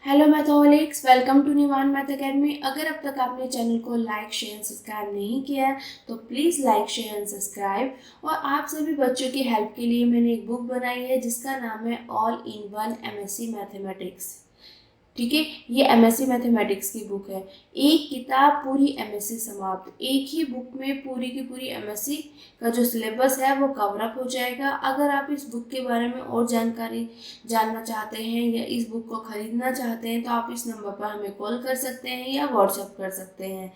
Hello Matholics, welcome to Nivan math academy. अगर अब तक आपने चैनल को लाइक शेयर सब्सक्राइब नहीं किया है तो please like share and subscribe. और आप सभी बच्चों की हेल्प के लिए मैंने एक बुक बनाई है जिसका नाम है all in one MSc mathematics. ठीक है, ये एमएससी मैथमेटिक्स की बुक है। एक किताब पूरी एमएससी समाप्त, एक ही बुक में पूरी की पूरी एमएससी का जो सिलेबस है वो कवर अप हो जाएगा। अगर आप इस बुक के बारे में और जानकारी जानना चाहते हैं या इस बुक को खरीदना चाहते हैं तो आप इस नंबर पर हमें कॉल कर सकते हैं या व्हाट्सएप कर सकते हैं।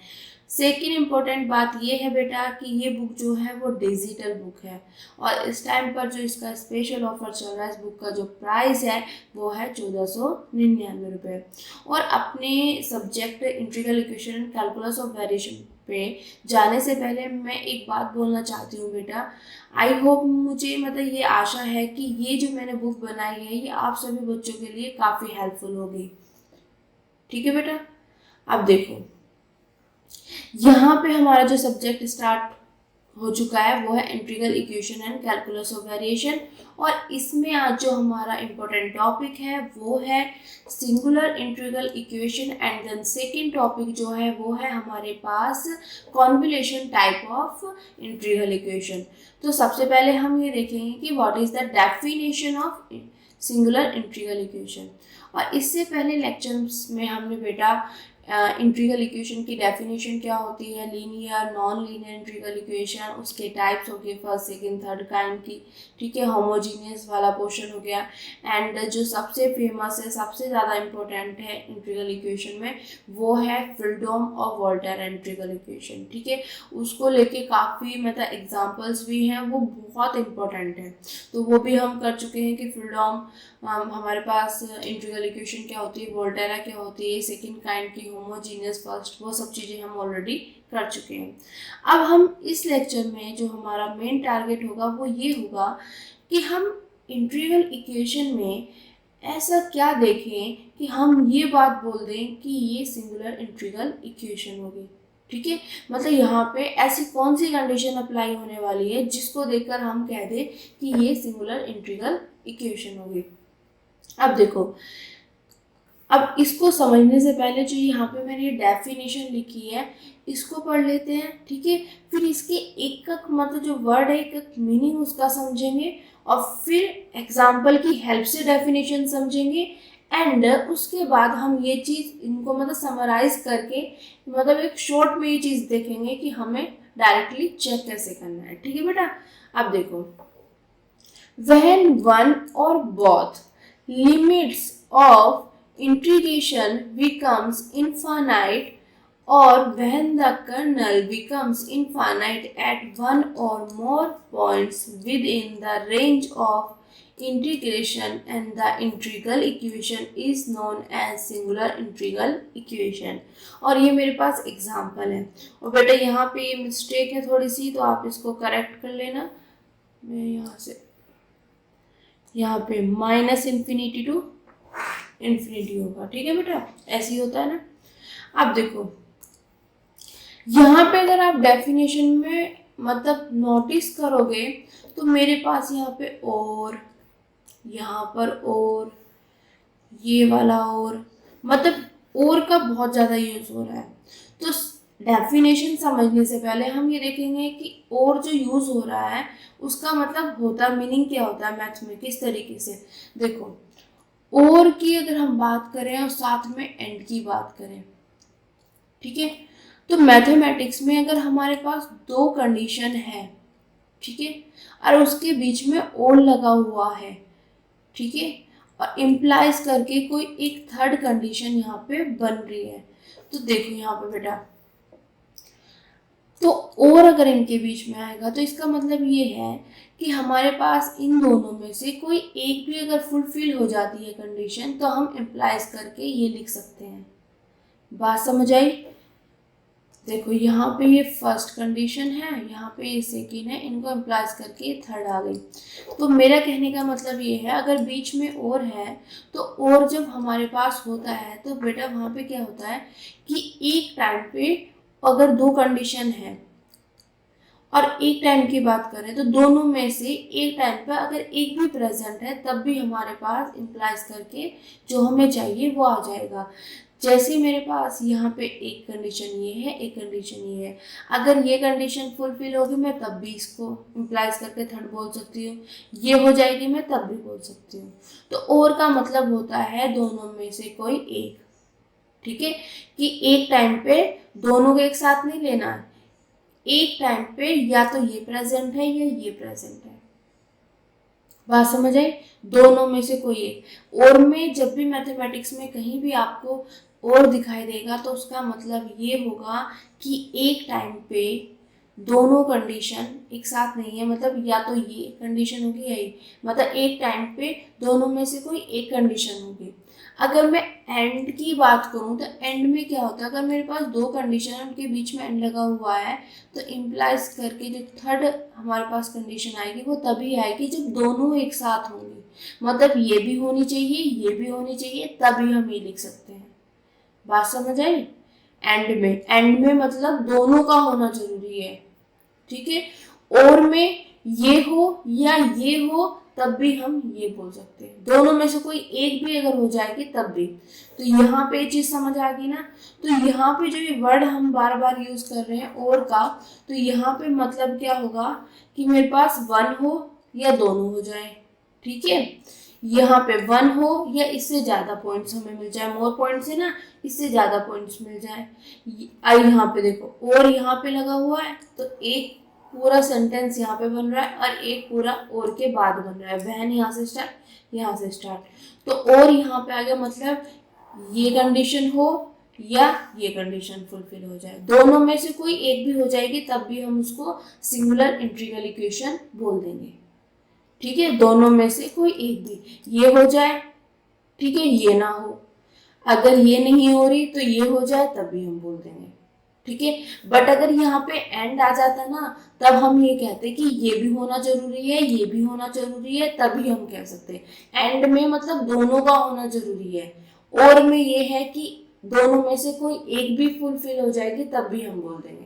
सेकेंड इम्पोर्टेंट बात ये है बेटा कि ये बुक जो है वो डिजिटल बुक है और इस टाइम पर जो इसका स्पेशल ऑफर चल रहा है, इस बुक का जो प्राइस है वो है 1499 रुपये। और अपने subject integral equation and calculus of variation पे जाने से पहले मैं एक बात बोलना चाहती हूँ बेटा। आई होप, मुझे मतलब ये आशा है कि ये जो मैंने बुक बनाई है ये आप सभी बच्चों के लिए काफ़ी हेल्पफुल होगी। ठीक है बेटा, अब देखो यहाँ पे हमारा जो सब्जेक्ट स्टार्ट हो चुका है वो है integral equation and calculus of variation. और इसमें आज जो हमारा इम्पोर्टेंट टॉपिक है वो है singular integral equation and then second topic जो है वो है हमारे पास convolution type of integral equation. तो सबसे पहले हम ये देखेंगे कि what is the definition of singular integral equation. और इससे पहले लेक्चर्स में हमने बेटा इंटीग्रल इक्वेशन की डेफिनेशन क्या होती है, linear non linear integral equation, उसके टाइप्स हो गए फर्स्ट सेकंड थर्ड काइंड की। ठीक है, होमोजीनियस वाला पोर्शन हो गया। एंड जो सबसे फेमस है, सबसे ज़्यादा इम्पोर्टेंट है इंटीग्रल इक्वेशन में वो है फ्रीडोम ऑफ वोल्टर इंटीग्रल इक्वेशन। ठीक है, उसको लेके काफ़ी मतलब एग्जाम्पल्स भी हैं, वो बहुत इम्पोर्टेंट है। तो वो भी हम कर चुके हैं कि फ्रीडोम हमारे पास इंटीग्रल इक्वेशन क्या होती है, वोल्टेरा क्या होती है, सेकंड काइंड की, होमोजीनियस फर्स्ट, वो सब चीज़ें हम ऑलरेडी कर चुके हैं। अब हम इस लेक्चर में जो हमारा मेन टारगेट होगा वो ये होगा कि हम इंटीग्रल इक्वेशन में ऐसा क्या देखें कि हम ये बात बोल दें कि ये सिंगुलर इंटीग्रल इक्वेशन होगी। ठीक है, मतलब यहाँ पे ऐसी कौन सी कंडीशन अप्लाई होने वाली है जिसको देखकर हम कह दें कि ये सिंगुलर इंटीग्रल इक्वेशन होगी। अब देखो, अब इसको समझने से पहले जो यहाँ पे मैंने डेफिनेशन लिखी है इसको पढ़ लेते हैं। ठीक है, फिर इसके एक मतलब जो वर्ड है एक मीनिंग उसका समझेंगे और फिर एग्जाम्पल की हेल्प से डेफिनेशन समझेंगे। एंड उसके बाद हम ये चीज़ इनको मतलब समराइज करके मतलब एक शॉर्ट में ये चीज़ देखेंगे कि हमें डायरेक्टली चेक कैसे करना है। ठीक है बेटा, अब देखो, when one or both limits of integration becomes infinite or when the kernel becomes infinite at one or more points within the range of integration, and the integral equation is known as singular integral equation। और ये मेरे पास example है। और बेटा यहाँ पे ये mistake है थोड़ी सी, तो आप इसको करेक्ट कर लेना। मैं यहाँ पे माइनस इन्फिनिटी टू इन्फिनिटी होगा। ठीक है बेटा, ऐसे ही होता है ना। अब देखो यहाँ पे अगर आप डेफिनेशन में मतलब नोटिस करोगे तो मेरे पास यहाँ पे और, यहाँ पर और, ये वाला और, मतलब और का बहुत ज़्यादा यूज़ हो रहा है। तो डेफिनेशन समझने से पहले हम ये देखेंगे कि और जो यूज़ हो रहा है उसका मतलब होता, मीनिंग क्या होता है मैथ में, किस तरीके से। देखो, और की अगर हम बात करें और साथ में एंड की बात करें, ठीक है, तो मैथमेटिक्स में अगर हमारे पास दो कंडीशन है, ठीक है, और उसके बीच में और लगा हुआ है, ठीक है, और इम्प्लाइज करके कोई एक थर्ड कंडीशन यहाँ पे बन रही है, तो देखो यहाँ पे बेटा, तो और अगर इनके बीच में आएगा तो इसका मतलब ये है कि हमारे पास इन दोनों में से कोई एक भी अगर फुलफिल हो जाती है कंडीशन तो हम इम्प्लाइज करके ये लिख सकते हैं। बात समझ आई? देखो यहाँ पे ये फर्स्ट कंडीशन है, यहाँ पे ये सेकेंड है, इनको इम्प्लाइज करके ये थर्ड आ गई। तो मेरा कहने का मतलब ये है अगर बीच में और है तो और जब हमारे पास होता है तो बेटा वहाँ पे क्या होता है कि एक टाइम पे अगर दो कंडीशन है और एक टाइम की बात करें तो दोनों में से एक टाइम पर अगर एक भी प्रेजेंट है तब भी हमारे पास इम्प्लाइज करके जो हमें चाहिए वो आ जाएगा। जैसे मेरे पास यहाँ पे एक कंडीशन ये है, एक कंडीशन ये है, अगर ये कंडीशन फुलफिल होगी मैं तब भी इसको इम्प्लाइज करके थर्ड बोल सकती हूँ, ये हो जाएगी मैं तब भी बोल सकती हूँ। तो और का मतलब होता है दोनों में से कोई एक, ठीक है, कि एक टाइम पे दोनों को एक साथ नहीं लेना है, एक टाइम पे या तो ये प्रेजेंट है या ये प्रेजेंट है। बात समझ आई? दोनों में से कोई एक। और में जब भी मैथमेटिक्स में कहीं भी आपको और दिखाई देगा तो उसका मतलब ये होगा कि एक टाइम पे दोनों कंडीशन एक साथ नहीं है, मतलब या तो ये कंडीशन होगी या ये, मतलब एक टाइम पे दोनों में से कोई एक कंडीशन होगी। अगर मैं एंड की बात करूं तो एंड में क्या होता है, अगर मेरे पास दो कंडीशन है उनके बीच में एंड लगा हुआ है तो इम्प्लाइज करके जो थर्ड हमारे पास कंडीशन आएगी वो तभी आएगी जब दोनों एक साथ होंगी, मतलब ये भी होनी चाहिए ये भी होनी चाहिए, तभी हम ये लिख सकते हैं। बात समझ आई? एंड में मतलब दोनों का होना जरूरी है, ठीक है। और में ये हो या ये हो तब भी हम ये बोल सकते हैं, दोनों में से कोई एक भी अगर हो जाएगी तब भी। तो यहाँ पे चीज समझ आ गई ना। तो यहाँ पे जो ये वर्ड हम बार बार यूज कर रहे हैं और का, तो यहाँ पे मतलब क्या होगा कि मेरे पास वन हो या दोनों हो जाए, ठीक है। यहाँ पे वन हो या इससे ज्यादा पॉइंट्स हमें मिल जाए, मोर पॉइंट्स है ना, इससे ज्यादा पॉइंट्स मिल जाए। आई यहाँ पे देखो और यहाँ पे लगा हुआ है तो एक पूरा सेंटेंस यहाँ पे बन रहा है और एक पूरा और के बाद बन रहा है, बहन यहाँ से स्टार्ट यहाँ से स्टार्ट। तो और यहाँ पे आ गया, मतलब ये कंडीशन हो या ये कंडीशन फुलफिल हो जाए, दोनों में से कोई एक भी हो जाएगी तब भी हम उसको सिंगुलर इंटीग्रल इक्वेशन बोल देंगे, ठीक है। दोनों में से कोई एक भी, ये हो जाए ठीक है, ये ना हो, अगर ये नहीं हो रही तो ये हो जाए तब भी हम बोल देंगे, ठीक है। बट अगर यहाँ पे एंड आ जाता ना तब हम ये कहते कि ये भी होना जरूरी है ये भी होना जरूरी है, तभी हम कह सकते एंड में मतलब दोनों का होना जरूरी है। और में ये है कि दोनों में से कोई एक भी फुलफिल हो जाएगी तब भी हम बोल देंगे,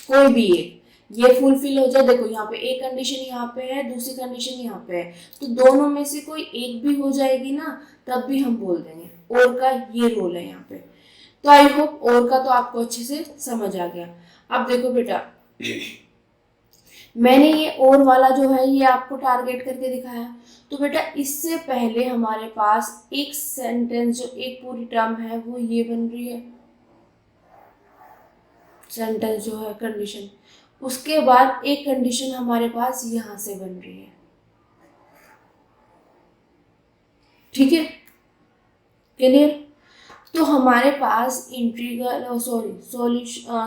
कोई भी एक ये फुलफिल हो जाए। देखो यहाँ पे एक कंडीशन यहाँ पे है दूसरी कंडीशन यहाँ पे है, तो दोनों में से कोई एक भी हो जाएगी ना तब भी हम बोल देंगे। और का ये रोल है यहाँ पे। तो आई होप और का तो आपको अच्छे से समझ आ गया। अब देखो बेटा मैंने ये और वाला जो है ये आपको टारगेट करके दिखाया, तो बेटा इससे पहले हमारे पास एक सेंटेंस जो एक पूरी टर्म है वो ये बन रही है, सेंटेंस जो है कंडीशन, उसके बाद एक कंडीशन हमारे पास यहां से बन रही है, ठीक है, क्लियर। तो हमारे पास इंटीग्रल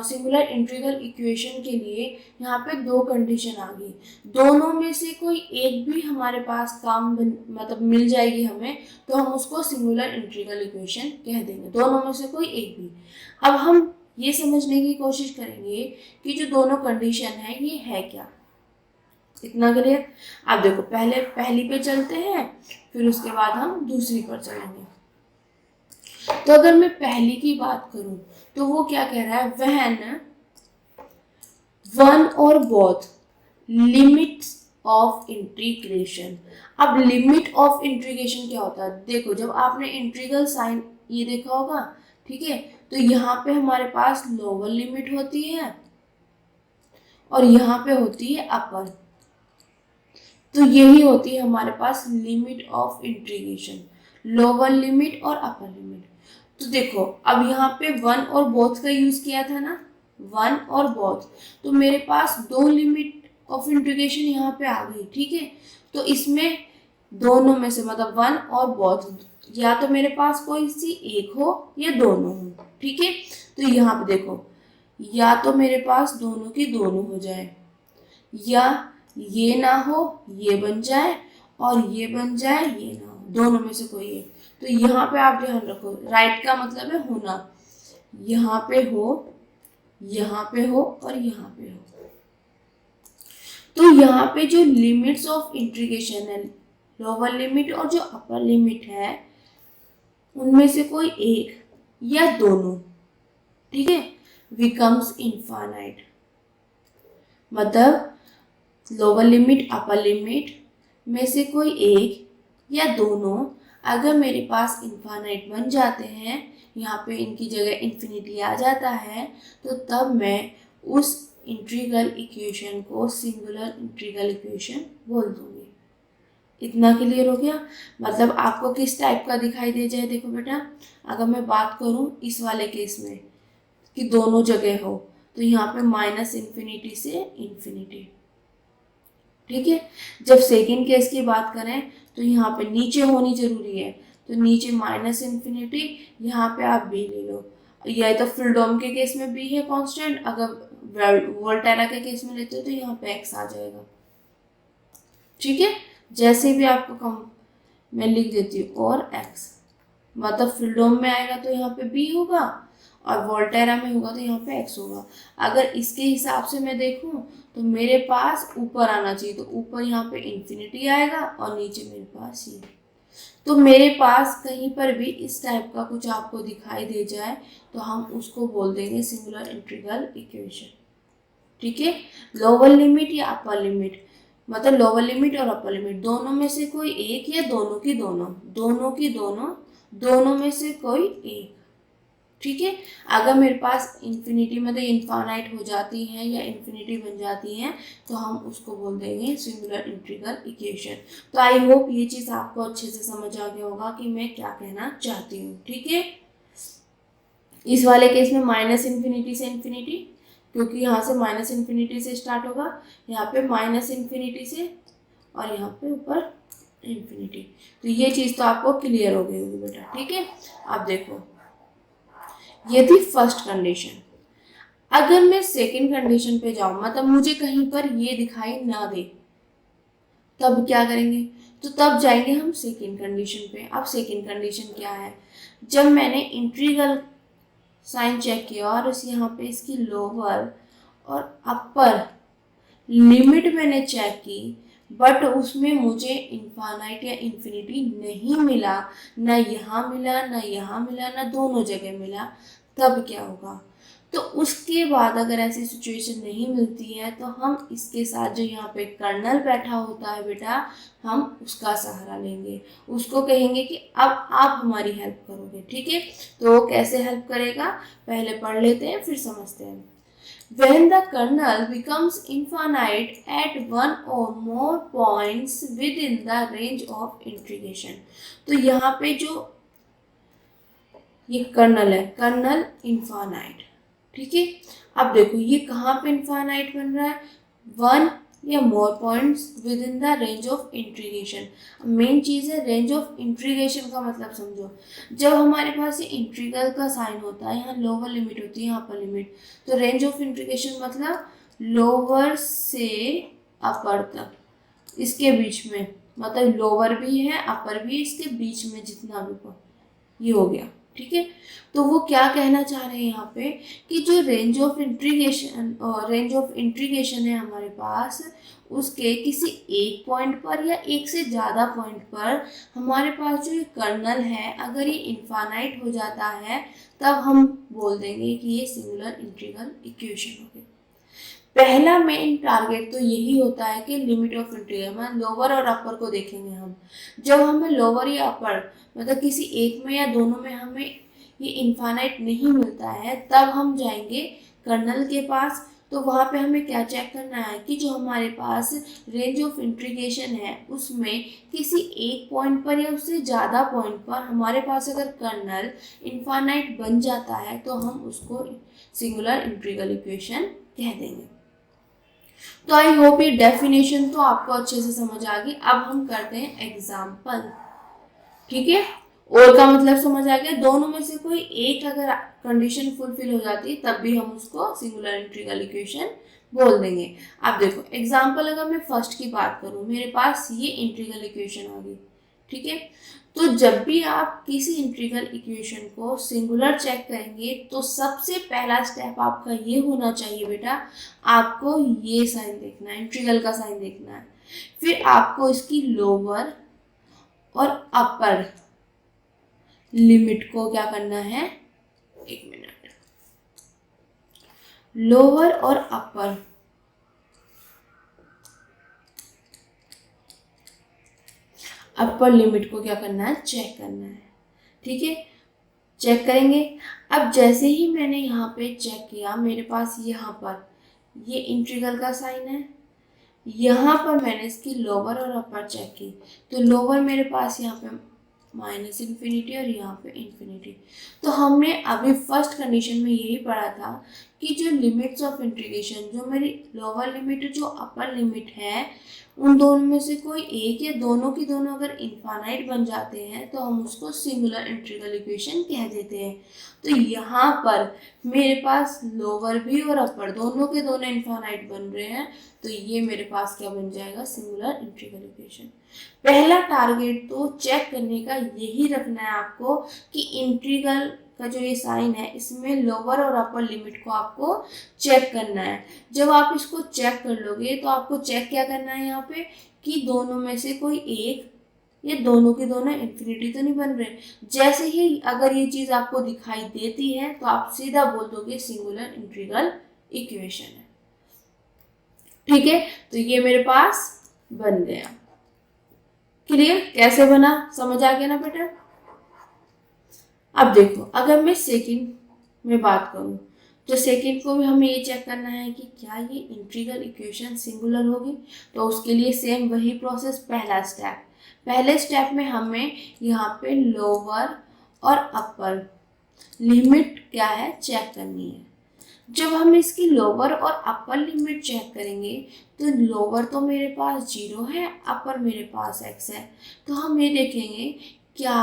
सिंगुलर इंटीग्रल इक्वेशन के लिए यहाँ पे दो कंडीशन आ गई, दोनों में से कोई एक भी हमारे पास मतलब मिल जाएगी हमें तो हम उसको सिंगुलर इंटीग्रल इक्वेशन कह देंगे, दोनों में से कोई एक भी। अब हम ये समझने की कोशिश करेंगे कि जो दोनों कंडीशन है ये है क्या, इतना क्लियर। अब देखो पहले पहली पे चलते हैं फिर उसके बाद हम दूसरी पर चलेंगे। तो अगर मैं पहली की बात करूं तो वो क्या कह रहा है, व्हेन वन और बोथ लिमिट्स ऑफ इंटीग्रेशन। अब लिमिट ऑफ इंटीग्रेशन क्या होता है, देखो जब आपने इंटीग्रल साइन ये देखा होगा, ठीक है, तो यहाँ पे हमारे पास लोअर लिमिट होती है और यहाँ पे होती है अपर, तो यही होती है हमारे पास limit of integration, lower limit और अपर लिमिट। तो देखो अब यहाँ पे वन और बोथ का यूज किया था ना, वन और बोथ, तो मेरे पास दो लिमिट ऑफ इंटीग्रेशन यहाँ पे आ गई, ठीक है। तो इसमें दोनों में से मतलब वन और बोथ, या तो मेरे पास कोई सी एक हो या दोनों हो, ठीक है। तो यहाँ पे देखो या तो मेरे पास दोनों की दोनों हो जाए, या ये ना हो ये बन जाए और ये बन जाए ये ना हो, दोनों में से कोई एक। तो यहाँ पे आप ध्यान रखो राइट का मतलब है होना, यहाँ पे हो यहाँ पे हो और यहाँ पे हो। तो यहाँ पे जो लिमिट्स ऑफ इंटीग्रेशन है, लोअर लिमिट और जो अपर लिमिट है, उनमें से कोई एक या दोनों, ठीक है, बिकम्स इनफाइनाइट। मतलब लोअर लिमिट अपर लिमिट में से कोई एक या दोनों अगर मेरे पास इनफाइनाइट बन जाते हैं, यहाँ पे इनकी जगह इन्फिनिटी आ जाता है, तो तब मैं उस इंटीग्रल इक्वेशन को सिंगुलर इंटीग्रल इक्वेशन बोल दूंगी। इतना क्लियर हो गया? मतलब आपको किस टाइप का दिखाई दे जाए, देखो बेटा, अगर मैं बात करूँ इस वाले केस में कि दोनों जगह हो, तो यहाँ पे माइनस इन्फिनिटी से इन्फिनिटी, ठीक है। जब सेकेंड केस की बात करें तो यहाँ पे नीचे होनी जरूरी है, तो नीचे माइनस इन्फिनिटी, यहाँ पे आप बी ले लो। या तो फ्रीडोम के केस में बी है कांस्टेंट, अगर वोल्टेरा के केस में लेते हो तो यहाँ पे एक्स आ जाएगा, ठीक है। जैसे भी आपको कम मैं लिख देती हूँ, और एक्स, मतलब फ्रीडोम में आएगा तो यहाँ पे बी होगा, और वोल्टेरा में होगा तो यहाँ पे एक्स होगा। अगर इसके हिसाब से मैं देखूँ तो मेरे पास ऊपर आना चाहिए, तो ऊपर यहाँ पे इन्फिनिटी आएगा और नीचे मेरे पास ये। तो मेरे पास कहीं पर भी इस टाइप का कुछ आपको दिखाई दे जाए तो हम उसको बोल देंगे सिंगुलर इंटीग्रल इक्वेशन, ठीक है। लोअर लिमिट या अपर लिमिट, मतलब लोअर लिमिट और अपर लिमिट दोनों में से कोई एक या दोनों की दोनों, दोनों की दोनों, दोनों में से कोई एक, ठीक है। अगर मेरे पास इन्फिनिटी मतलब इनफाइनाइट हो जाती है या इन्फिनिटी बन जाती है तो हम उसको बोल देंगे सिंगुलर इंटीग्रल इक्वेशन। तो आई होप ये चीज़ आपको अच्छे से समझ आ गया होगा कि मैं क्या कहना चाहती हूँ, ठीक है। इस वाले केस में माइनस इन्फिनिटी से इन्फिनिटी, क्योंकि यहाँ से माइनस इन्फिनिटी से स्टार्ट होगा, यहाँ पे माइनस इन्फिनिटी से, और यहाँ पे ऊपर इन्फिनिटी। तो ये चीज़ तो आपको क्लियर हो गई होगी बेटा, ठीक है। अब देखो, ये थी फर्स्ट कंडीशन। अगर मैं सेकंड कंडीशन पे जाऊं, मतलब मुझे कहीं पर ये दिखाई ना दे, तब क्या करेंगे? तो तब जाएंगे हम सेकंड कंडीशन पे। अब सेकंड कंडीशन क्या है? जब मैंने इंटीग्रल साइन चेक किया और यहाँ पे इसकी लोअर और अपर लिमिट मैंने चेक की, बट उसमें मुझे इनफाइनाइट या इन्फिनिटी नहीं मिला, ना यहाँ मिला ना यहाँ मिला ना दोनों जगह मिला, तब क्या होगा? तो उसके बाद अगर ऐसी सिचुएशन नहीं मिलती है तो हम इसके साथ जो यहाँ पे कर्नल बैठा होता है बेटा, हम उसका सहारा लेंगे, उसको कहेंगे कि अब आप हमारी हेल्प करोगे, ठीक है। तो वो कैसे हेल्प करेगा पहले पढ़ लेते हैं फिर समझते हैं। When the kernel becomes infinite at one or more points within the range of integration, तो यहाँ पे जो ये कर्नल है, कर्नल इनफाइनाइट, ठीक है। अब देखो ये कहाँ पे इनफाइनाइट बन रहा है? वन या more points within the range of integration. Main चीज़ है रेंज ऑफ इंटीग्रेशन का मतलब समझो। जब हमारे पास ये इंटीग्रल का साइन होता है, यहाँ लोअर लिमिट होती है, यहाँ पर लिमिट, तो रेंज ऑफ इंटीग्रेशन मतलब लोअर से अपर तक, इसके बीच में, मतलब लोअर भी है अपर भी, इसके बीच में जितना भी, ये हो गया, ठीक है। तो वो क्या कहना चाह रहे हैं यहाँ पे कि जो रेंज ऑफ इंटीग्रेशन है हमारे पास, उसके किसी एक पॉइंट पर या एक से ज़्यादा पॉइंट पर हमारे पास जो ये कर्नल है, अगर ये इनफाइनाइट हो जाता है, तब हम बोल देंगे कि ये सिंगुलर इंटीग्रल इक्वेशन हो गई। पहला मेन टारगेट तो यही होता है कि लिमिट ऑफ इंटीग्रल, मतलब लोअर और अपर को देखेंगे हम। जब हमें लोअर या अपर मतलब किसी एक में या दोनों में हमें ये इनफाइनाइट नहीं मिलता है, तब हम जाएंगे कर्नल के पास। तो वहाँ पे हमें क्या चेक करना है कि जो हमारे पास रेंज ऑफ इंटीग्रेशन है उसमें किसी एक पॉइंट पर या उससे ज़्यादा पॉइंट पर हमारे पास अगर कर्नल इनफाइनाइट बन जाता है तो हम उसको सिंगुलर इंटीग्रल इक्वेशन कह देंगे। तो आई होप ये डेफिनेशन तो आपको अच्छे से समझ आ गई। अब हम करते हैं एग्जाम्पल, ठीक है। और का मतलब समझ आ गया। दोनों में से कोई एक अगर कंडीशन फुलफिल हो जाती है तब भी हम उसको सिंगुलर इंटीग्रल इक्वेशन बोल देंगे। अब देखो एग्जाम्पल, अगर मैं फर्स्ट की बात करूं, मेरे पास ये इंटीग्रल इक्वेशन आ गई, ठीक है। तो जब भी आप किसी इंटीग्रल इक्वेशन को सिंगुलर चेक करेंगे तो सबसे पहला स्टेप आपका ये होना चाहिए बेटा, आपको ये साइन देखना है, इंटीग्रल का साइन देखना है। फिर आपको इसकी लोअर और अपर लिमिट को क्या करना है, एक मिनट, लोअर और अपर अपर लिमिट को क्या करना है, चेक करना है। ठीक है, चेक करेंगे। अब जैसे ही मैंने यहाँ पे चेक किया, मेरे पास यहाँ पर ये इंटीग्रल का साइन है, यहाँ पर मैंने इसकी लोअर और अपर चेक की, तो लोअर मेरे पास यहाँ पे माइनस इन्फिनिटी और यहाँ पे इन्फिनिटी। तो हमने अभी फर्स्ट कंडीशन में यही पढ़ा था कि जो लिमिट्स ऑफ इंटीग्रेशन, जो मेरी लोअर लिमिट जो अपर लिमिट है, उन दोनों में से कोई एक या दोनों की दोनों अगर इनफाइनाइट बन जाते हैं तो हम उसको सिंगुलर इंटीग्रल इक्वेशन कह देते हैं। तो यहाँ पर मेरे पास लोअर भी और अपर दोनों के दोनों इनफाइनाइट बन रहे हैं, तो ये मेरे पास क्या बन जाएगा, सिंगुलर इंटीग्रल इक्वेशन। पहला टारगेट तो चेक करने का यही रखना है आपको कि इंटीग्रल का जो ये साइन है इसमें लोअर और अपर लिमिट को आपको चेक करना है। जब आप इसको चेक कर लोगे तो आपको चेक क्या करना है यहाँ पे कि दोनों में से कोई एक, ये दोनों के दोनों इन्फिनिटी तो नहीं बन रहे। जैसे ही अगर ये चीज़ आपको दिखाई देती है तो आप सीधा बोल दोगे सिंगुलर इंटीग्रल इक्वेशन है। ठीक है, तो ये मेरे पास बन गया। क्लियर, कैसे बना, समझ आ गया ना बेटा। अब देखो, अगर मैं सेकंड में बात करूं तो सेकंड को भी हमें ये चेक करना है कि क्या ये इंटीग्रल इक्वेशन सिंगुलर होगी। तो उसके लिए सेम वही प्रोसेस, पहले स्टेप में हमें यहाँ पे लोअर और अपर लिमिट क्या है चेक करनी है। जब हम इसकी लोअर और अपर लिमिट चेक करेंगे तो लोअर तो मेरे पास 0 है, अपर मेरे पास x है। तो हम ये देखेंगे क्या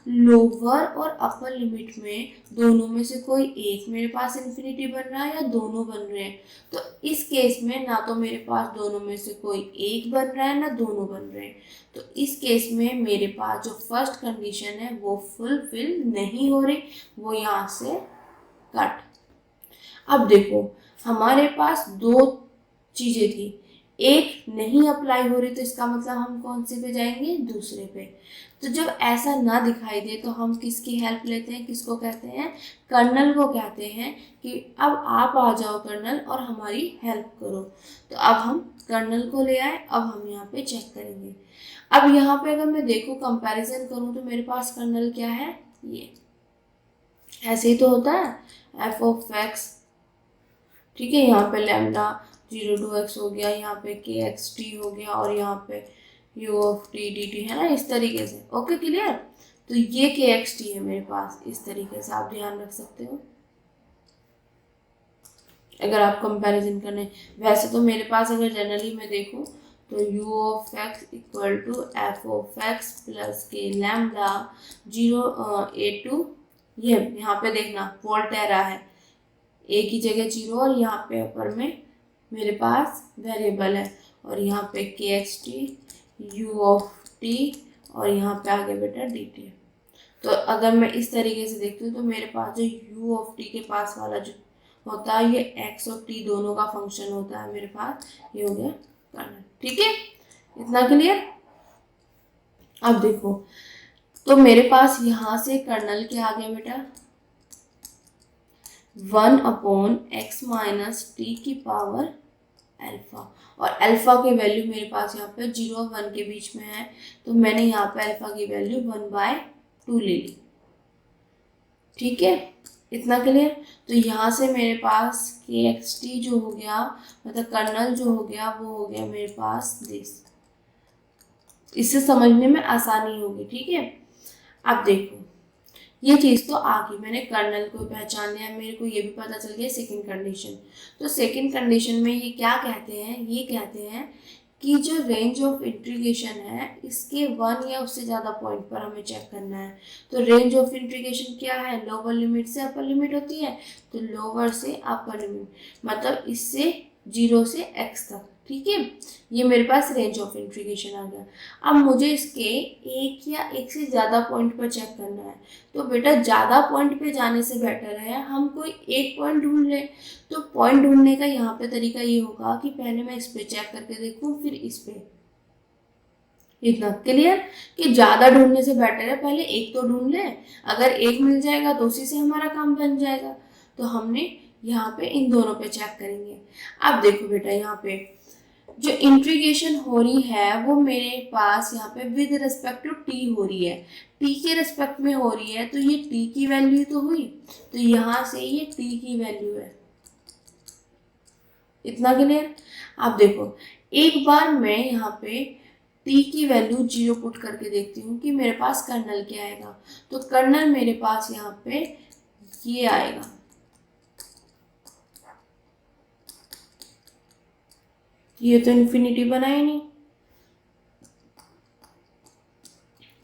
लोअर और अपर लिमिट में दोनों में से कोई एक मेरे पास इन्फिनिटी बन रहा है या दोनों बन रहे हैं। तो इस केस में ना तो मेरे पास दोनों में से कोई एक बन रहा है ना दोनों बन रहे हैं। तो इस केस में मेरे पास जो फर्स्ट कंडीशन है वो फुलफिल नहीं हो रही, वो यहाँ से कट। अब देखो, हमारे पास दो चीज़ें थी, एक नहीं अप्लाई हो रही, तो इसका मतलब हम कौन से पे जाएंगे, दूसरे पे। तो जब ऐसा ना दिखाई दे तो हम किसकी हेल्प लेते हैं, किसको कहते हैं, कर्नल को कहते हैं कि अब आप आ जाओ कर्नल और हमारी हेल्प करो। तो अब हम कर्नल को ले आए, अब हम यहाँ पे चेक करेंगे। अब यहाँ पे अगर मैं देखूँ कंपैरिजन करूँ तो मेरे पास कर्नल क्या है, ये ऐसे ही तो होता है एफ ऑफ एक्स। ठीक है, यहाँ पे लैम्डा 0 to x हो गया, यहाँ पे के एक्स टी हो गया और यहाँ पे u of T D T है ना, इस तरीके से। Okay, clear. तो ये के एक्स टी है मेरे पास, इस तरीके से आप ध्यान रख सकते हो अगर आप कंपैरिजन करने। वैसे तो मेरे पास अगर जनरली मैं देखूँ तो u of X equal to F of X plus के लैम्डा 0 a टू, ये यहाँ पे देखना वोल्टेरा है, एक ही जगह 0 और यहाँ पे ऊपर में मेरे पास वेरिएबल है और यहाँ पे के x T U of T और यहाँ पे आगे बेटा डी टी। तो अगर मैं इस तरीके से देखती हूँ तो मेरे पास जो यू ऑफ टी के पास वाला जो होता है ये एक्स और टी दोनों का फंक्शन होता है मेरे पास, ये हो गया कर्नल। ठीक है, इतना क्लियर। अब देखो, तो मेरे पास यहाँ से कर्नल क्या आ गया बेटा, 1/x माइनस टी की पावर अल्फा। और अल्फा की वैल्यू मेरे पास यहाँ पे 0 और 1 के बीच में है, तो मैंने यहाँ पे अल्फा की वैल्यू 1/2 ले ली। ठीक है, इतना क्लियर। तो यहाँ से मेरे पास के एक्स टी जो हो गया, मतलब कर्नल जो हो गया, वो हो गया मेरे पास दिस। इससे समझने में आसानी होगी। ठीक है, अब देखो, ये चीज़ तो आ गई, मैंने कर्नल को पहचान लिया, मेरे को ये भी पता चल गया सेकंड कंडीशन। तो सेकंड कंडीशन में ये क्या कहते हैं, ये कहते हैं कि जो रेंज ऑफ इंटीग्रेशन है इसके 1 या उससे ज़्यादा पॉइंट पर हमें चेक करना है। तो रेंज ऑफ इंटीग्रेशन क्या है, लोअर लिमिट से अपर लिमिट होती है, तो लोअर से अपर लिमिट मतलब इससे 0 से x तक। ठीक है, ये मेरे पास रेंज ऑफ इंटीग्रेशन आ गया। अब मुझे इसके एक या एक से ज़्यादा पॉइंट पर चेक करना है। तो बेटा ज़्यादा पॉइंट पे जाने से बेटर है हम कोई एक पॉइंट ढूंढ लें। तो पॉइंट ढूंढने का यहाँ पे तरीका ये होगा कि पहले मैं इस पे चेक करके देखूँ, फिर इस पे। इतना क्लियर कि ज़्यादा ढूंढने से बेटर है पहले एक तो ढूंढ लें, अगर एक मिल जाएगा तो उसी से हमारा काम बन जाएगा। तो हमने यहाँ पे इन दोनों पे चेक करेंगे। अब देखो बेटा, यहाँ पे जो इंटीग्रेशन हो रही है वो मेरे पास यहाँ पे विद रिस्पेक्ट टू टी हो रही है, टी के रिस्पेक्ट में हो रही है, तो ये टी की वैल्यू तो हुई, तो यहाँ से ये टी की वैल्यू है। इतना क्लियर। आप देखो एक बार मैं यहाँ पे टी की वैल्यू 0 पुट करके देखती हूँ कि मेरे पास कर्नल क्या आएगा। तो कर्नल मेरे पास यहाँ पे ये आएगा, ये तो इन्फिनिटी बना ही नहीं,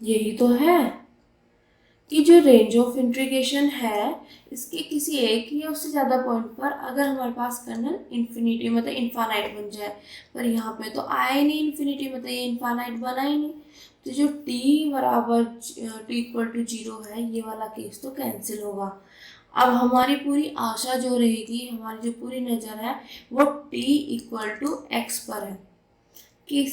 यही तो है कि जो रेंज ऑफ इंटीग्रेशन है इसके किसी एक या उससे ज़्यादा पॉइंट पर अगर हमारे पास कर्नल इन्फिनिटी मतलब इनफाइनाइट बन जाए, पर यहाँ पे तो आया ही नहीं इन्फिनिटी, मतलब ये इनफाइनाइट बना ही नहीं। तो जो t बराबर t इक्वल टू 0 है, ये वाला केस तो कैंसिल होगा। अब हमारी पूरी आशा जो रहेगी, हमारी जो पूरी नज़र है वो t इक्वल टू x पर है कि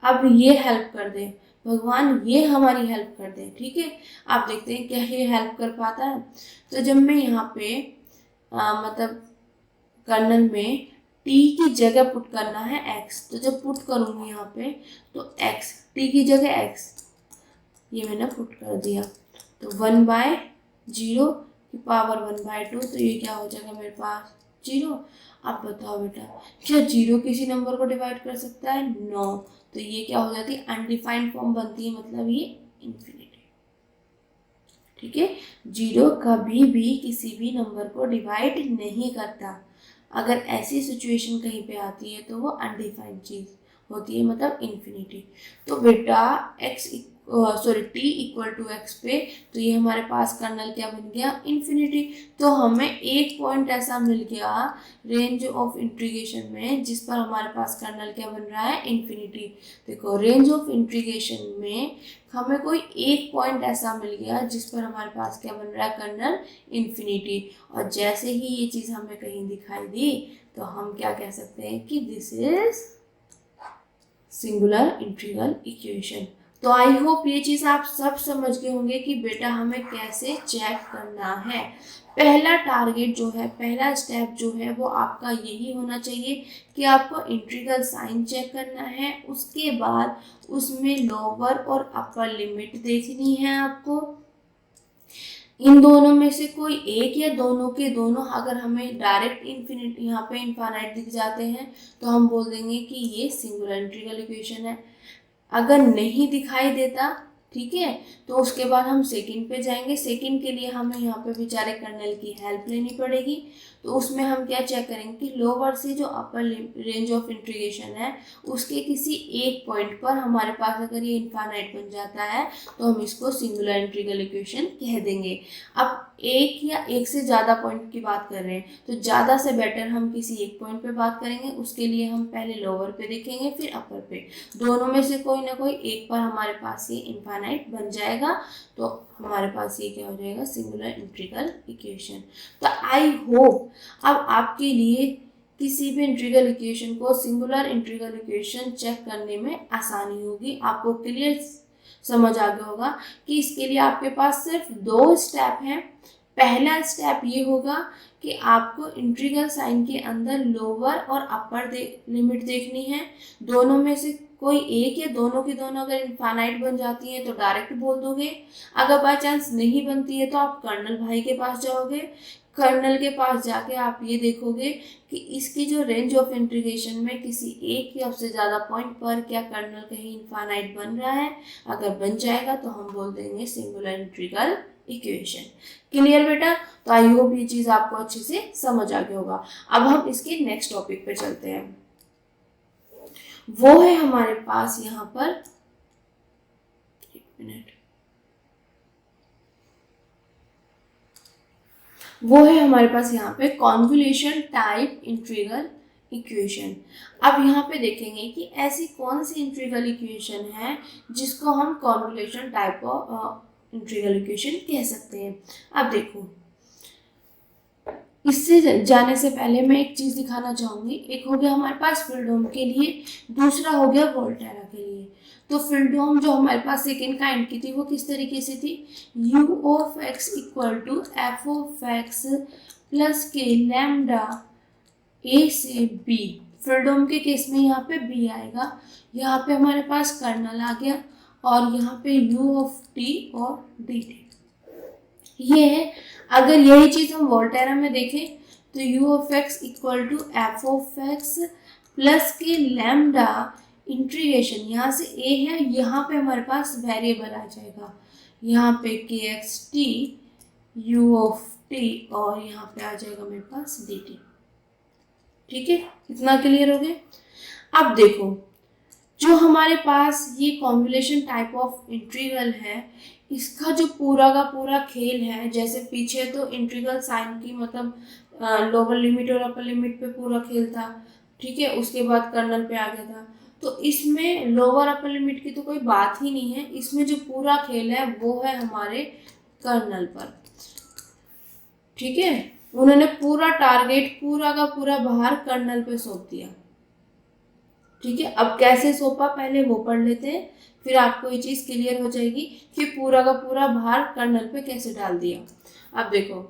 अब ये हेल्प कर दे, भगवान ये हमारी हेल्प कर दे। ठीक है, आप देखते हैं क्या ये हेल्प कर पाता है। तो जब मैं यहाँ पे मतलब कर्नल में t की जगह पुट करना है x, तो जब पुट करूँगी यहाँ पे तो x, t की जगह x, ये मैंने पुट कर दिया, तो 1/0 की पावर 1/2, तो ये क्या हो जाएगा मेरे पास 0। आप बताओ बेटा, क्या 0 किसी नंबर को डिवाइड कर सकता है? नो। तो ये क्या हो जाती है, अनडिफाइंड फॉर्म बनती है, मतलब ये इन्फिनिटी। ठीक है, 0 कभी भी किसी भी नंबर को डिवाइड नहीं करता। अगर ऐसी सिचुएशन कहीं पे आती है तो वो अनडिफाइंड चीज़ होती है, मतलब इन्फिनिटी। तो बेटा t इक्वल टू एक्स पे, तो ये हमारे पास कर्नल क्या बन गया, इन्फिनिटी। तो हमें एक पॉइंट ऐसा मिल गया रेंज ऑफ इंटीग्रेशन में जिस पर हमारे पास कर्नल क्या बन रहा है, इन्फिनिटी। देखो रेंज ऑफ इंटीग्रेशन में हमें कोई एक पॉइंट ऐसा मिल गया जिस पर हमारे पास क्या बन रहा है, कर्नल इन्फिनिटी। और जैसे ही ये चीज़ हमें कहीं दिखाई दी तो हम क्या कह सकते हैं कि this is singular integral equation. तो आई होप ये चीज़ आप सब समझ गए होंगे कि बेटा हमें कैसे चेक करना है। पहला टारगेट जो है, पहला स्टेप जो है वो आपका यही होना चाहिए कि आपको इंटीग्रल साइन चेक करना है। उसके बाद उसमें लोअर और अपर लिमिट देखनी है आपको। इन दोनों में से कोई एक या दोनों के दोनों अगर हमें डायरेक्ट इन्फिनिटी यहाँ पे इनफाइनाइट दिख जाते हैं तो हम बोल देंगे कि ये सिंगुलर इंटीग्रल इक्वेशन है। अगर नहीं दिखाई देता, ठीक है, तो उसके बाद हम सेकंड पे जाएंगे। सेकंड के लिए हमें यहाँ पे बेचारे कर्नल की हेल्प लेनी पड़ेगी। तो उसमें हम क्या चेक करेंगे कि लोअर से जो अपर रेंज ऑफ इंटीग्रेशन है उसके किसी एक पॉइंट पर हमारे पास अगर ये इनफाइनाइट बन जाता है तो हम इसको सिंगुलर इंटीग्रल इक्वेशन कह देंगे। अब एक या एक से ज़्यादा पॉइंट की बात कर रहे हैं तो ज़्यादा से बेटर हम किसी एक पॉइंट पे बात करेंगे। उसके लिए हम पहले लोअर पे देखेंगे फिर अपर पे, दोनों में से कोई ना कोई एक पर हमारे पास ये इनफाइनाइट बन जाएगा तो हमारे पास ये क्या हो जाएगा, सिंगुलर इंटीग्रल इक्वेशन। तो आई होप अब आपके लिए किसी भी इंटीग्रल इक्वेशन को सिंगुलर इंटीग्रल इक्वेशन चेक करने में आसानी होगी। आपको क्लियर समझ आ गया होगा कि इसके लिए आपके पास सिर्फ 2 स्टेप हैं। पहला स्टेप ये होगा कि आपको इंटीग्रल साइन के अंदर लोअर और अपर लिमिट देखनी है। दोनों में से कोई एक या दोनों की दोनों अगर इनफाइनाइट बन जाती है तो डायरेक्ट बोल दोगे। अगर बाय चांस नहीं बनती है तो आप कर्नल भाई के पास जाओगे। कर्नल के पास जाके आप ये देखोगे कि इसकी जो रेंज ऑफ इंटीग्रेशन में किसी एक या उससे ज़्यादा पॉइंट पर क्या कर्नल कहीं इनफाइनाइट बन रहा है। अगर बन जाएगा तो हम बोल देंगे सिंगुलर इंटीग्रल इक्वेशन। क्लियर बेटा? तो आई होप ये चीज़ आपको अच्छे से समझ आ गया होगा। अब हम इसके नेक्स्ट टॉपिक पे चलते हैं। वो है हमारे पास यहाँ पर, एक मिनट, वो है हमारे पास यहाँ पे कॉन्वोल्यूशन टाइप इंटीग्रल इक्वेशन। अब यहाँ पे देखेंगे कि ऐसी कौन सी इंटीग्रल इक्वेशन है जिसको हम convolution type of integral equation कह सकते हैं। अब देखो, इससे जाने से पहले मैं एक चीज़ दिखाना चाहूँगी। एक हो गया हमारे पास फ्रीडोम के लिए, दूसरा हो गया वोल्टेरा के लिए। तो फ्रीडोम जो हमारे पास सेकेंड काइंड की थी वो किस तरीके से थी, u of x equal to f of x plus के लैम्डा a से b फ्रीडोम के केस में यहाँ पे बी आएगा, यहाँ पे हमारे पास कर्नल आ गया और यहाँ पे यू ऑफ टी और डी टी। ये है, अगर यही चीज़ हम वोल्टेरा में देखें तो U of X equal to F of X plus के लैम्डा इंटीग्रेशन, यहाँ से ए है, यहाँ पे हमारे पास वेरिएबल आ जाएगा, यहाँ पे के x T U of T और यहाँ पे आ जाएगा मेरे पास डी टी। ठीक है, इतना क्लियर हो गया। अब देखो, जो हमारे पास ये कॉन्वोल्यूशन टाइप ऑफ इंटीग्रल है, इसका जो पूरा का पूरा खेल है, जैसे पीछे तो इंटीग्रल साइन की मतलब लोअर लिमिट और अपर लिमिट पे पूरा खेल था, ठीक है, उसके बाद कर्नल पे आ गया था, तो इसमें लोअर अपर लिमिट की तो कोई बात ही नहीं है, इसमें जो पूरा खेल है वो है हमारे कर्नल पर। ठीक है, उन्होंने पूरा टारगेट पूरा का पूरा बाहर कर्नल पे सौंप दिया। ठीक है, अब कैसे सौंपा पहले वो पढ़ लेते हैं, फिर आपको ये चीज़ क्लियर हो जाएगी कि पूरा का पूरा भार कर्नल पे कैसे डाल दिया। अब देखो,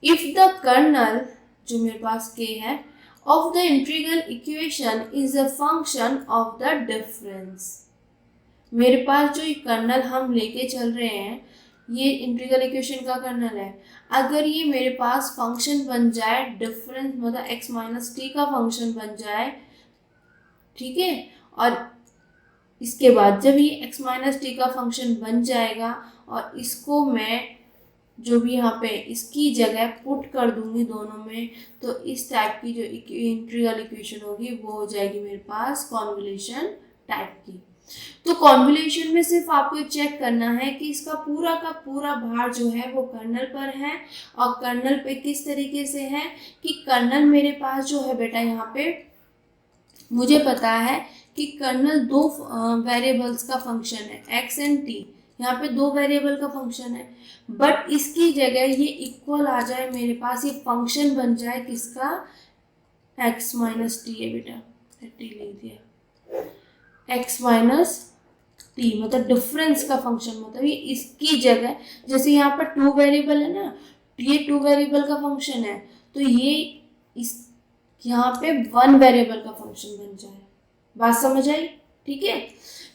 इफ द कर्नल, जो मेरे पास के है, of the integral equation is a function of the difference. मेरे पास जो ये कर्नल हम लेके चल रहे हैं, ये इंटीग्रल इक्वेशन का कर्नल है, अगर ये मेरे पास फंक्शन बन जाए डिफरेंस, मतलब x माइनस टी का फंक्शन बन जाए, ठीक है, और इसके बाद जब ये x माइनस टी का फंक्शन बन जाएगा और इसको मैं जो भी यहाँ पे इसकी जगह पुट कर दूंगी दोनों में, तो इस टाइप की जो इंटीग्रल इक्वेशन होगी वो हो जाएगी मेरे पास कॉन्वोल्यूशन टाइप की। तो कॉन्वोल्यूशन में सिर्फ आपको चेक करना है कि इसका पूरा का पूरा भार जो है वो कर्नल पर है, और कर्नल पे किस तरीके से है कि कर्नल मेरे पास जो है बेटा, यहाँ पे मुझे पता है कि कर्नल दो वेरिएबल्स का फंक्शन है, एक्स एंड टी, यहाँ पे दो वेरिएबल का फंक्शन है, बट इसकी जगह ये इक्वल आ जाए मेरे पास, ये फंक्शन बन जाए किसका, x माइनस टी है बेटा, टी लिख दिया, x माइनस टी मतलब डिफरेंस का फंक्शन, मतलब ये इसकी जगह, जैसे यहाँ पर टू वेरिएबल है ना, ये टू वेरिएबल का फंक्शन है, तो ये इस यहाँ पे वन वेरिएबल का फंक्शन बन जाए। बात समझ आई? ठीक है,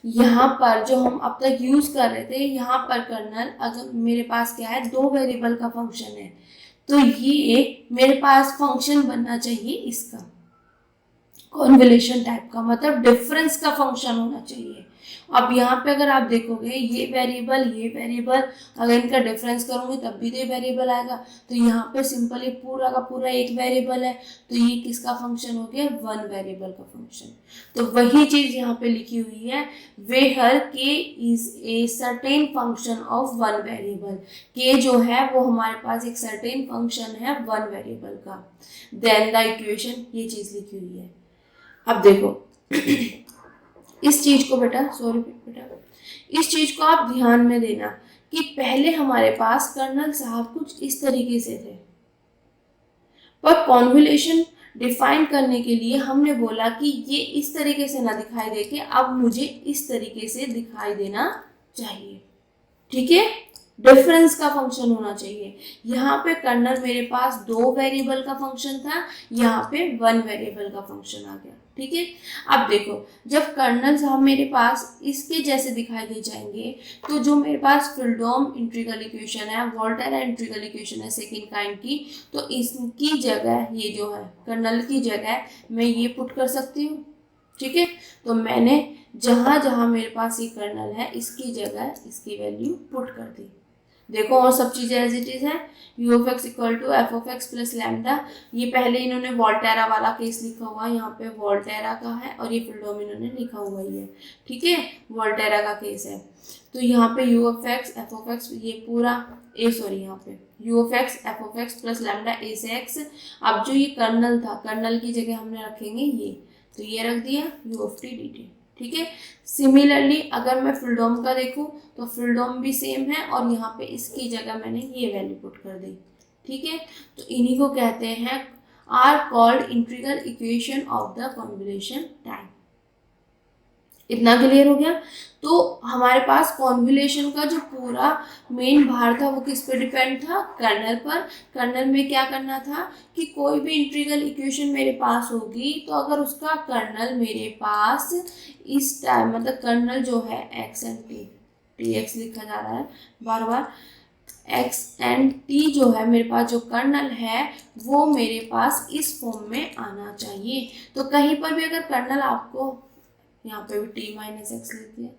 यहाँ पर जो हम अब तक यूज कर रहे थे, यहाँ पर कर्नल अगर मेरे पास क्या है, दो वेरिएबल का फंक्शन है, तो ये मेरे पास फंक्शन बनना चाहिए इसका कॉन्वोल्यूशन टाइप का, मतलब डिफरेंस का फंक्शन होना चाहिए। अब यहाँ पे अगर आप देखोगे, ये वेरिएबल अगर इनका डिफरेंस करूँगी तब भी तो ये वेरिएबल आएगा, तो यहाँ पे सिंपली पूरा का पूरा एक वेरिएबल है, तो ये किसका फंक्शन हो गया, वन वेरिएबल का फंक्शन। तो वही चीज़ यहाँ पे लिखी हुई है, वेयर के is a certain function of one variable, के जो है वो हमारे पास एक सर्टेन फंक्शन है वन वेरिएबल का, देन द इक्वेशन, ये चीज़ लिखी हुई है। अब देखो इस चीज को बेटा, इस चीज को आप ध्यान में देना कि पहले हमारे पास कर्नल साहब कुछ इस तरीके से थे, पर कॉन्वोल्यूशन डिफाइन करने के लिए हमने बोला कि ये इस तरीके से ना दिखाई दे के अब मुझे इस तरीके से दिखाई देना चाहिए। ठीक है, डिफरेंस का फंक्शन होना चाहिए। यहाँ पे कर्नल मेरे पास दो वेरिएबल का फंक्शन था, यहाँ पे वन वेरिएबल का फंक्शन आ गया। ठीक है, अब देखो जब कर्नल साहब मेरे पास इसके जैसे दिखाई दे जाएंगे, तो जो मेरे पास फ्रीडोम इंटीग्रल इक्वेशन है, वोल्टेरा इंटीग्रल इक्वेशन है सेकेंड काइंड की, तो इसकी जगह ये जो है कर्नल की जगह मैं ये पुट कर सकती हूँ। ठीक है, तो मैंने जहाँ जहाँ मेरे पास ये कर्नल है इसकी जगह इसकी वैल्यू पुट कर दी। देखो और सब चीज़ें एज इट इज़ है, U of X equal to F of X plus lambda, ये पहले इन्होंने वोल्टेरा वाला केस लिखा हुआ है, यहाँ पे वोल्टेरा का है, और ये फ्रीडोम इन्होंने लिखा हुआ ही है। ठीक है, वोल्टेरा का केस है, तो यहाँ पे U of X F of X, ये पूरा यहाँ पे U of X F of X plus lambda A से एक्स। अब जो ये कर्नल था, कर्नल की जगह हमने रखेंगे ये, तो ये रख दिया you of T D T. ठीक है, सिमिलरली अगर मैं फ्रीडोम का देखूं तो फ्रीडोम भी सेम है, और यहाँ पे इसकी जगह मैंने ये वैल्यू पुट कर दी। ठीक है, तो इन्हीं को कहते हैं are called integral equation of the convolution type. इतना क्लियर हो गया। तो हमारे पास कॉन्वोल्यूशन का जो पूरा मेन भार था वो किस पे डिपेंड था, कर्नल पर। कर्नल में क्या करना था कि कोई भी इंटीग्रल इक्वेशन मेरे पास होगी तो अगर उसका कर्नल मेरे पास इस टाइम, मतलब कर्नल जो है एक्स एंड टी एक्स लिखा जा रहा है बार बार, एक्स एंड टी जो है मेरे पास जो कर्नल है वो मेरे पास इस फॉर्म में आना चाहिए। तो कहीं पर भी अगर कर्नल आपको, यहाँ पे भी टी माइनस एक्स लिख दिया,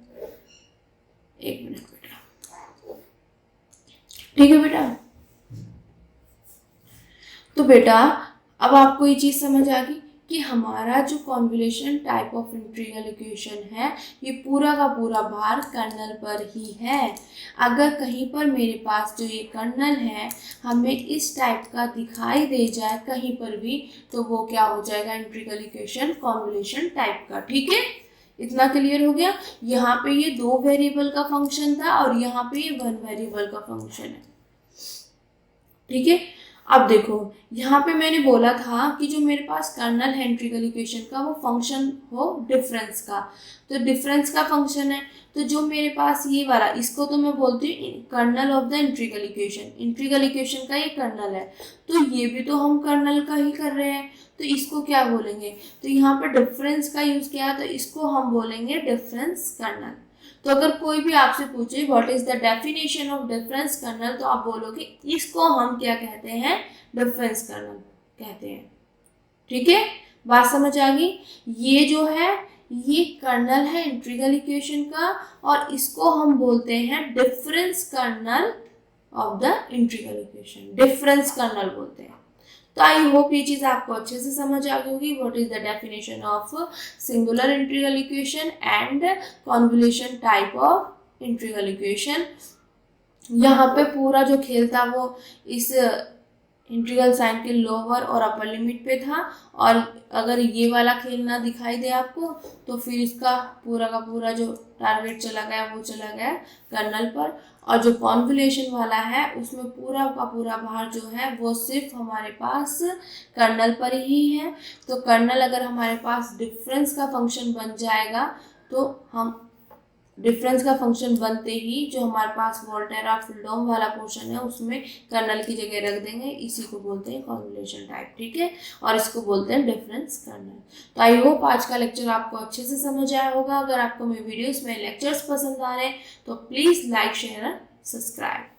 एक मिनट बेटा, ठीक है बेटा। तो बेटा अब आपको ये चीज समझ आ गई कि हमारा जो convolution type of integral equation है ये पूरा का पूरा भार कर्नल पर ही है। अगर कहीं पर मेरे पास जो ये कर्नल है हमें इस टाइप का दिखाई दे जाए कहीं पर भी, तो वो क्या हो जाएगा, इंटीग्रल इक्वेशन कॉन्वोल्यूशन टाइप का। ठीक है, इतना क्लियर हो गया। यहाँ पे ये 2 वेरिएबल का फंक्शन था और यहाँ पे ये 1 वेरिएबल का फंक्शन है। ठीक है, अब देखो यहाँ पे मैंने बोला था कि जो मेरे पास कर्नल है इंटीग्रल इक्वेशन का वो फंक्शन हो डिफरेंस का, तो डिफरेंस का फंक्शन है। तो जो मेरे पास ये वाला, इसको तो मैं बोलती हूँ kernel of the integral equation, integral equation का ये कर्नल है। तो ये भी तो हम कर्नल का ही कर रहे हैं, तो इसको क्या बोलेंगे, तो यहाँ पर डिफरेंस का यूज किया तो इसको हम बोलेंगे डिफरेंस कर्नल। तो अगर कोई भी आपसे पूछे what is the definition of difference kernel, तो आप बोलोगे इसको हम क्या कहते हैं, डिफरेंस कर्नल कहते हैं। ठीक है, बात समझ आ गई। ये जो है ये कर्नल है इंटीग्रल इक्वेशन का और इसको हम बोलते हैं difference kernel of the integral equation, difference kernel बोलते हैं। तो आई होप ये चीज आपको अच्छे से समझ आ गई होगी। What is the definition of singular integral equation and convolution type of integral equation. यहाँ पे पूरा जो खेल था वो इस इंटीग्रल साइन के लोअर और अपर लिमिट पे था, और अगर ये वाला खेल ना दिखाई दे आपको तो फिर इसका पूरा का पूरा जो टारगेट चला गया वो चला गया कर्नल पर। और जो कॉन्वोल्यूशन वाला है उसमें पूरा का पूरा भार जो है वो सिर्फ हमारे पास कर्नल पर ही है। तो कर्नल अगर हमारे पास डिफरेंस का फंक्शन बन जाएगा तो हम डिफरेंस का फंक्शन बनते ही जो हमारे पास वोल्टेरा फ्रीडोम वाला पोर्शन है उसमें कर्नल की जगह रख देंगे, इसी को बोलते हैं कॉन्वोल्यूशन टाइप। ठीक है, और इसको बोलते हैं डिफरेंस कर्नल। तो आई होप आज का लेक्चर आपको अच्छे से समझ आया होगा। अगर आपको मेरे वीडियोस में लेक्चर्स पसंद आ रहे हैं तो please like share and subscribe.